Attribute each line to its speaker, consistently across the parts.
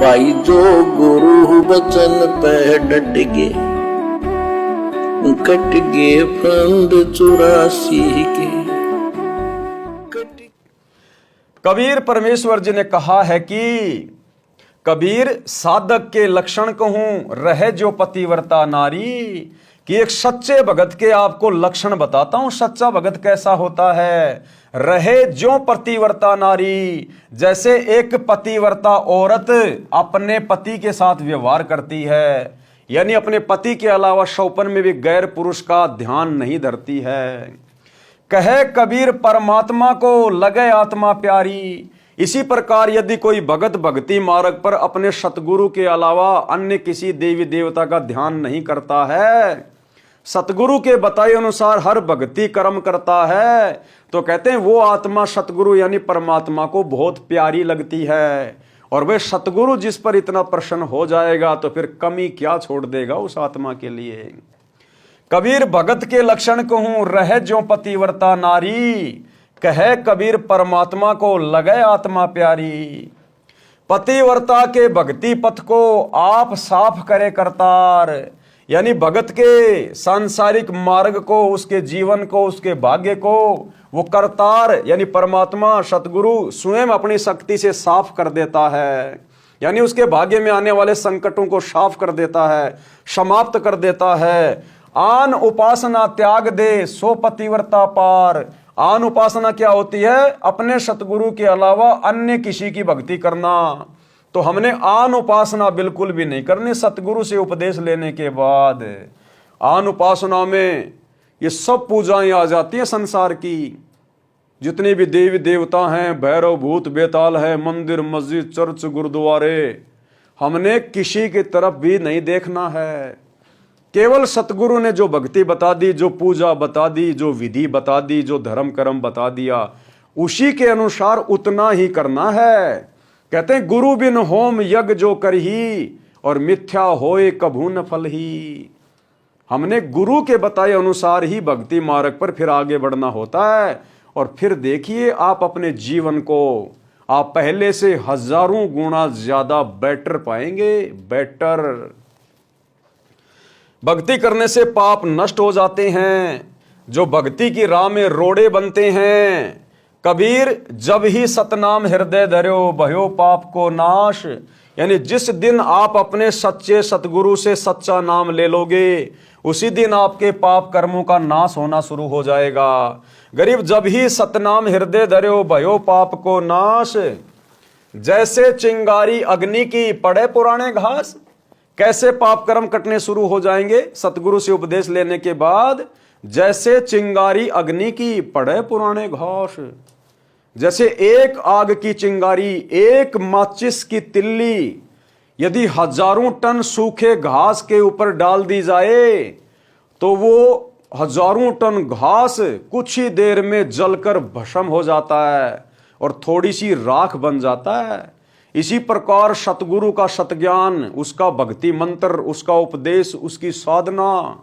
Speaker 1: भाई जो गुरु बचन पे डट गए, कट गए फंद 84 के।
Speaker 2: कबीर परमेश्वर जी ने कहा है कि कबीर साधक के लक्षण कहूं रहे जो पतिव्रता नारी, कि एक सच्चे भगत के आपको लक्षण बताता हूं। सच्चा भगत कैसा होता है? रहे जो पतिव्रता नारी, जैसे एक पतिव्रता औरत अपने पति के साथ व्यवहार करती है, यानी अपने पति के अलावा शौपन में भी गैर पुरुष का ध्यान नहीं धरती है। कहे कबीर परमात्मा को लगे आत्मा प्यारी। इसी प्रकार यदि कोई भगत भक्ति मार्ग पर अपने सतगुरु के अलावा अन्य किसी देवी देवता का ध्यान नहीं करता है, सतगुरु के बताए अनुसार हर भक्ति कर्म करता है, तो कहते हैं वो आत्मा सतगुरु यानी परमात्मा को बहुत प्यारी लगती है। और वह सतगुरु जिस पर इतना प्रसन्न हो जाएगा तो फिर कमी क्या छोड़ देगा उस आत्मा के लिए। कबीर भगत के लक्षण कहूं रहे जो पतिव्रता नारी, कहे कबीर परमात्मा को लगे आत्मा प्यारी। पतिव्रता के भक्ति पथ को आप साफ करे करतार, यानी भगत के सांसारिक मार्ग को, उसके जीवन को, उसके भाग्य को वो करतार यानी परमात्मा सतगुरु स्वयं अपनी शक्ति से साफ कर देता है, यानी उसके भाग्य में आने वाले संकटों को साफ कर देता है, समाप्त कर देता है। आन उपासना त्याग दे सो पतिव्रता पार। आन उपासना क्या होती है? अपने सतगुरु के अलावा अन्य किसी की भक्ति करना। तो हमने आन उपासना बिल्कुल भी नहीं करनी सतगुरु से उपदेश लेने के बाद। आन उपासना में ये सब पूजाएं आ जाती हैं संसार की, जितने भी देवी देवता हैं, भैरव भूत बेताल है, मंदिर मस्जिद चर्च गुरुद्वारे, हमने किसी की तरफ भी नहीं देखना है। केवल सतगुरु ने जो भक्ति बता दी, जो पूजा बता दी, जो विधि बता दी, जो धर्म कर्म बता दिया, उसी के अनुसार उतना ही करना है। कहते हैं गुरु बिन होम यज्ञ जो करही, और मिथ्या होए कभू न फल ही। हमने गुरु के बताए अनुसार ही भक्ति मार्ग पर फिर आगे बढ़ना होता है। और फिर देखिए आप अपने जीवन को आप पहले से हजारों गुना ज्यादा बेटर पाएंगे। बेटर भक्ति करने से पाप नष्ट हो जाते हैं, जो भक्ति की राह में रोड़े बनते हैं। कबीर जब ही सतनाम हृदय धर्यो भयो पाप को नाश, यानी जिस दिन आप अपने सच्चे सतगुरु से सच्चा नाम ले लोगे, उसी दिन आपके पाप कर्मों का नाश होना शुरू हो जाएगा। गरीब जब ही सतनाम हृदय धर्यो भयो पाप को नाश, जैसे चिंगारी अग्नि की पड़े पुराने घास। कैसे पाप कर्म कटने शुरू हो जाएंगे सतगुरु से उपदेश लेने के बाद? जैसे चिंगारी अग्नि की पड़े पुराने घास। जैसे एक आग की चिंगारी, एक माचिस की तिल्ली यदि हजारों टन सूखे घास के ऊपर डाल दी जाए, तो वो हजारों टन घास कुछ ही देर में जलकर भस्म हो जाता है और थोड़ी सी राख बन जाता है। इसी प्रकार सतगुरु का सतज्ञान, उसका भक्ति मंत्र, उसका उपदेश, उसकी साधना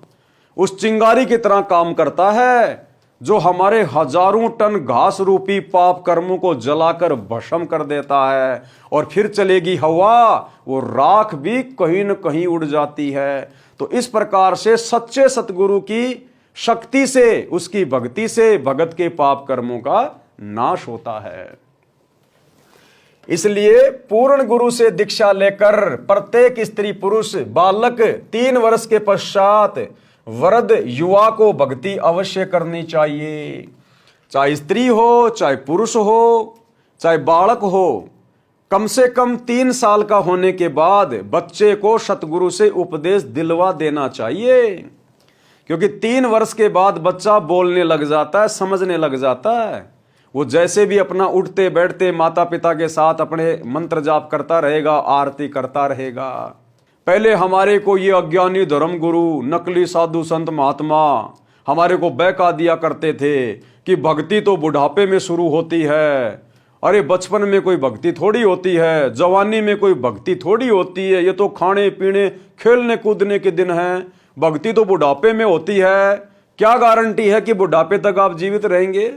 Speaker 2: उस चिंगारी की तरह काम करता है, जो हमारे हजारों टन घास रूपी पाप कर्मों को जलाकर भस्म कर देता है। और फिर चलेगी हवा, वो राख भी कहीं न कहीं उड़ जाती है। तो इस प्रकार से सच्चे सतगुरु की शक्ति से, उसकी भक्ति से भगत के पाप कर्मों का नाश होता है। इसलिए पूर्ण गुरु से दीक्षा लेकर प्रत्येक स्त्री पुरुष बालक 3 वर्ष के पश्चात वृद्ध युवा को भक्ति अवश्य करनी चाहिए। चाहे स्त्री हो, चाहे पुरुष हो, चाहे बालक हो, कम से कम 3 साल का होने के बाद बच्चे को सतगुरु से उपदेश दिलवा देना चाहिए। क्योंकि 3 वर्ष के बाद बच्चा बोलने लग जाता है, समझने लग जाता है। वो जैसे भी अपना उठते बैठते माता पिता के साथ अपने मंत्र जाप करता रहेगा, आरती करता रहेगा। पहले हमारे को ये अज्ञानी धर्म गुरु, नकली साधु संत महात्मा हमारे को बहका दिया करते थे कि भक्ति तो बुढ़ापे में शुरू होती है। अरे बचपन में कोई भक्ति थोड़ी होती है, जवानी में कोई भक्ति थोड़ी होती है, ये तो खाने पीने खेलने कूदने के दिन हैं, भक्ति तो बुढ़ापे में होती है। क्या गारंटी है कि बुढ़ापे तक आप जीवित रहेंगे?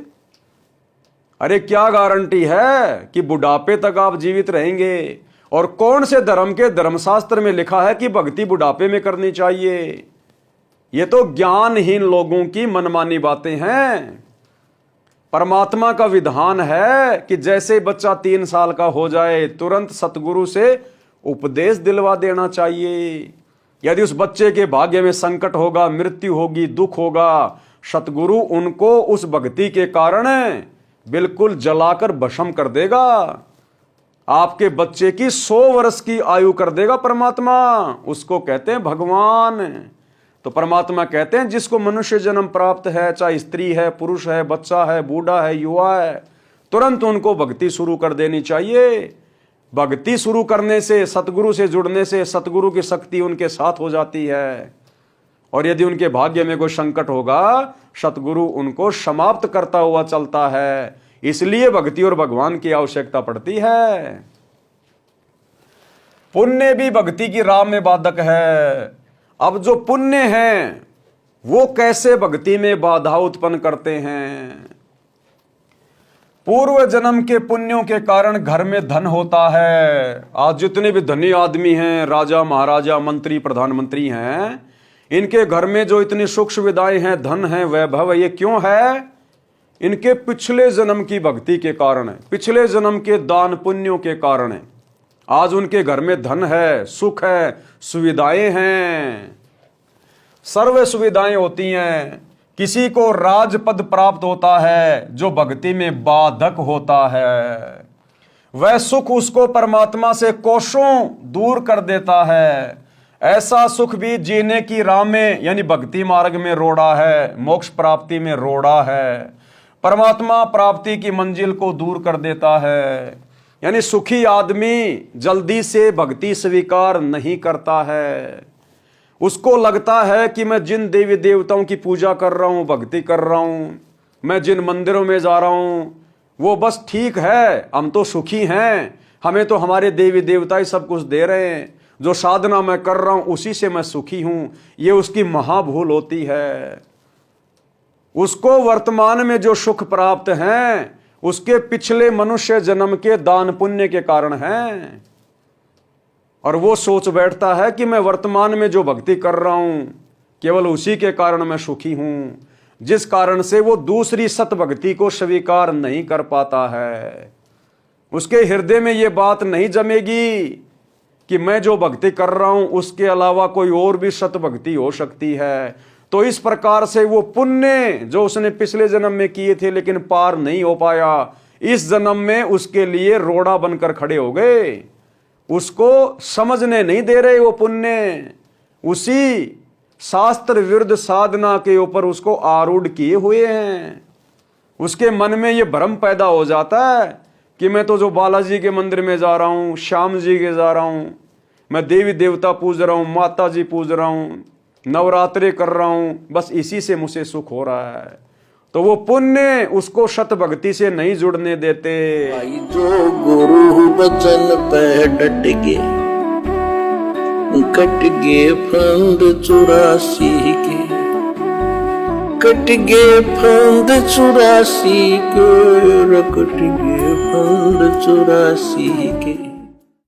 Speaker 2: अरे क्या गारंटी है कि बुढ़ापे तक आप जीवित रहेंगे? और कौन से धर्म के धर्मशास्त्र में लिखा है कि भक्ति बुढ़ापे में करनी चाहिए? ये तो ज्ञानहीन लोगों की मनमानी बातें हैं। परमात्मा का विधान है कि जैसे बच्चा 3 साल का हो जाए तुरंत सतगुरु से उपदेश दिलवा देना चाहिए। यदि उस बच्चे के भाग्य में संकट होगा, मृत्यु होगी, दुख होगा, सतगुरु उनको उस भक्ति के कारण बिल्कुल जलाकर भस्म कर देगा। आपके बच्चे की 100 वर्ष की आयु कर देगा परमात्मा। उसको कहते हैं भगवान। तो परमात्मा कहते हैं जिसको मनुष्य जन्म प्राप्त है, चाहे स्त्री है, पुरुष है, बच्चा है, बूढ़ा है, युवा है, तुरंत उनको भक्ति शुरू कर देनी चाहिए। भक्ति शुरू करने से, सतगुरु से जुड़ने से सतगुरु की शक्ति उनके साथ हो जाती है। और यदि उनके भाग्य में कोई संकट होगा, सतगुरु उनको समाप्त करता हुआ चलता है। इसलिए भक्ति और भगवान की आवश्यकता पड़ती है। पुण्य भी भक्ति की राह में बाधक है। अब जो पुण्य हैं वो कैसे भक्ति में बाधा उत्पन्न करते हैं? पूर्व जन्म के पुण्यों के कारण घर में धन होता है। आज जितने भी धनी आदमी हैं, राजा महाराजा, मंत्री प्रधानमंत्री हैं, इनके घर में जो इतनी सुख सुविधाएं हैं, धन है, वैभव, ये क्यों है? इनके पिछले जन्म की भक्ति के कारण है, पिछले जन्म के दान पुण्यों के कारण है। आज उनके घर में धन है, सुख है, सुविधाएं हैं, सर्व सुविधाएं होती हैं। किसी को राजपद प्राप्त होता है जो भक्ति में बाधक होता है। वह सुख उसको परमात्मा से कोसों दूर कर देता है। ऐसा सुख भी जीने की राह में यानी भक्ति मार्ग में रोड़ा है, मोक्ष प्राप्ति में रोड़ा है, परमात्मा प्राप्ति की मंजिल को दूर कर देता है। यानी सुखी आदमी जल्दी से भक्ति स्वीकार नहीं करता है। उसको लगता है कि मैं जिन देवी देवताओं की पूजा कर रहा हूं, भक्ति कर रहा हूं, मैं जिन मंदिरों में जा रहा हूं, वो बस ठीक है, हम तो सुखी हैं, हमें तो हमारे देवी देवता ही सब कुछ दे रहे हैं, जो साधना मैं कर रहा हूं उसी से मैं सुखी हूं। ये उसकी महाभूल होती है। उसको वर्तमान में जो सुख प्राप्त हैं उसके पिछले मनुष्य जन्म के दान पुण्य के कारण हैं। और वो सोच बैठता है कि मैं वर्तमान में जो भक्ति कर रहा हूं केवल उसी के कारण मैं सुखी हूं, जिस कारण से वो दूसरी सत भक्ति को स्वीकार नहीं कर पाता है। उसके हृदय में ये बात नहीं जमेगी कि मैं जो भक्ति कर रहा हूं उसके अलावा कोई और भी सत भक्ति हो सकती है। तो इस प्रकार से वो पुण्य जो उसने पिछले जन्म में किए थे लेकिन पार नहीं हो पाया, इस जन्म में उसके लिए रोड़ा बनकर खड़े हो गए। उसको समझने नहीं दे रहे वो पुण्य। उसी शास्त्र विरुद्ध साधना के ऊपर उसको आरूढ़ किए हुए हैं। उसके मन में ये भ्रम पैदा हो जाता है कि मैं तो जो बालाजी के मंदिर में जा रहा हूं, श्याम जी के जा रहा हूं, मैं देवी देवता पूज रहा हूं, माता जी पूज रहा हूं, नवरात्रे कर रहा हूं, बस इसी से मुझे सुख हो रहा है। तो वो पुण्य उसको सत भक्ति से नहीं जुड़ने देते।
Speaker 1: भाई जो गुरु बचन पे डट गए, कट गए फंद 84 के, कट गए फंद 84 के, कट गए फंद 84 के।